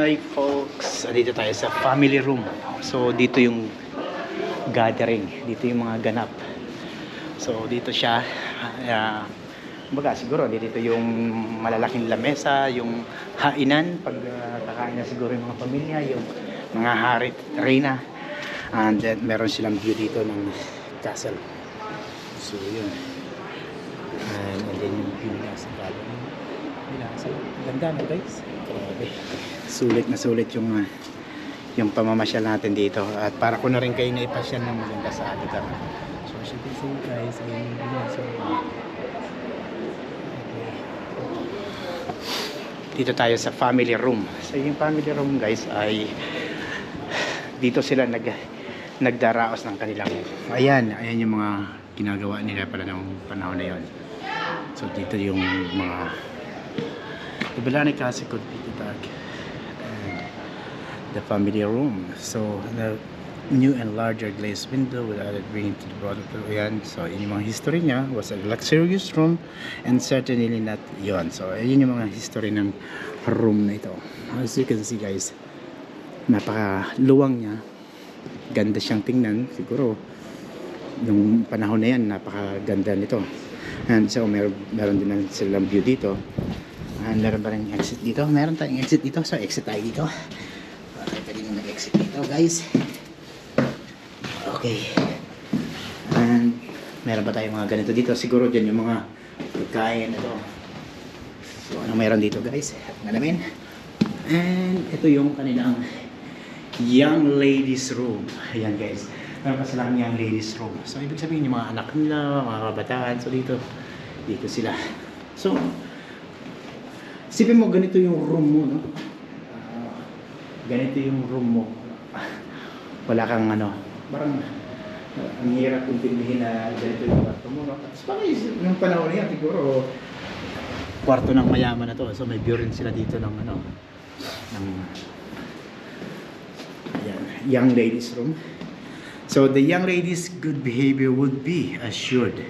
Hi folks, dito tayo sa family room. So dito yung gathering, dito yung mga ganap. So dito siya, siguro dito yung malalaking lamesa, yung hainan pag kakain na siguro yung mga pamilya, yung mga hari, reyna. And then meron silang view dito ng castle. So yun. And then yung view na sa gallery. Ganda na guys. Grabe. Sulit na sulit yung pamamasyal natin dito. At para ko na rin kayo naipasyal ng maganda sa atin. So as you can see guys, ayun yun. So, okay. Dito tayo sa family room. So yung family room guys ay dito sila nagdaraos ng kanilang ayan yung mga ginagawa nila pala ng panahon na yon. So dito yung mga Ibalani kasi could be dark and the family room. So the new and larger glazed window with added green to the broader ayan. So yun yung mga history niya, was a luxurious room and certainly not yon. So yun yung mga history ng room na ito. As you can see guys, napakaluwang niya, ganda siyang tingnan. Siguro nung panahon na yan napakaganda nito. And so meron din silang view dito. And meron pa rin exit dito. Meron tayong exit dito. So exit tayo dito. Pwede nyo nag-exit dito guys. Okay. And meron pa tayong mga ganito dito. Siguro dyan yung mga pagkain ito. So ano meron dito guys? Malamin. And ito yung kanilang young ladies room. Ayan guys. Meron pa silang young ladies room. So ibig sabihin yung mga anak nila, mga kabataan. So dito sila. So isipin mo, ganito yung room mo, no? Ganito yung room mo. Wala kang parang ang hirap intindihin na ganito yung kwarto mo, no? Tapos parang yung panahon na yan, siguro kwarto ng mayaman na to. So may view rin sila dito ng ayan, young ladies room. So the young ladies' good behavior would be assured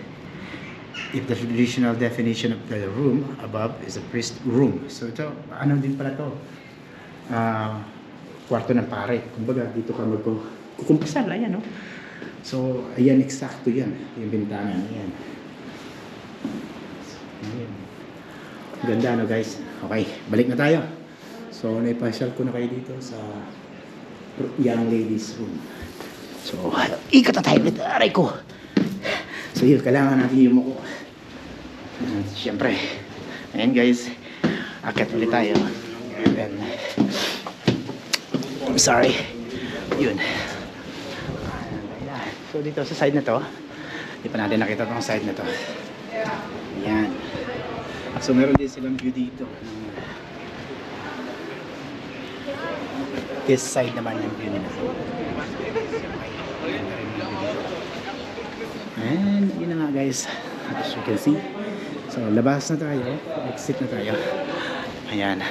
if the traditional definition of the room above is a priest room. So ito, din pala to? Kwarto ng pare. Kumbaga, dito ka magkukumpisal. Ayan, no? So, ayan, eksakto yan. Yung bintana. Ayan. Ayan. Ganda, no, guys? Okay, balik na tayo. So, naipasyal ko na kayo dito sa young ladies room. So, ikot na tayo ulit. Aray ko! So yun, kailangan natin yung muko. Siyempre, ayan guys, akit ulit tayo. And then, I'm sorry. Yun. So dito sa side na to, hindi pa natin nakita tong side na to. Ayan. So meron din silang view dito. This side naman yung view nila. And yun na nga guys, as you can see. So labas na tayo, exit na tayo. Ayan.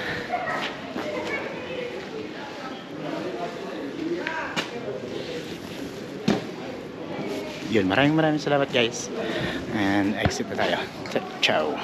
Yun, maraming salamat guys. And exit na tayo. Ciao.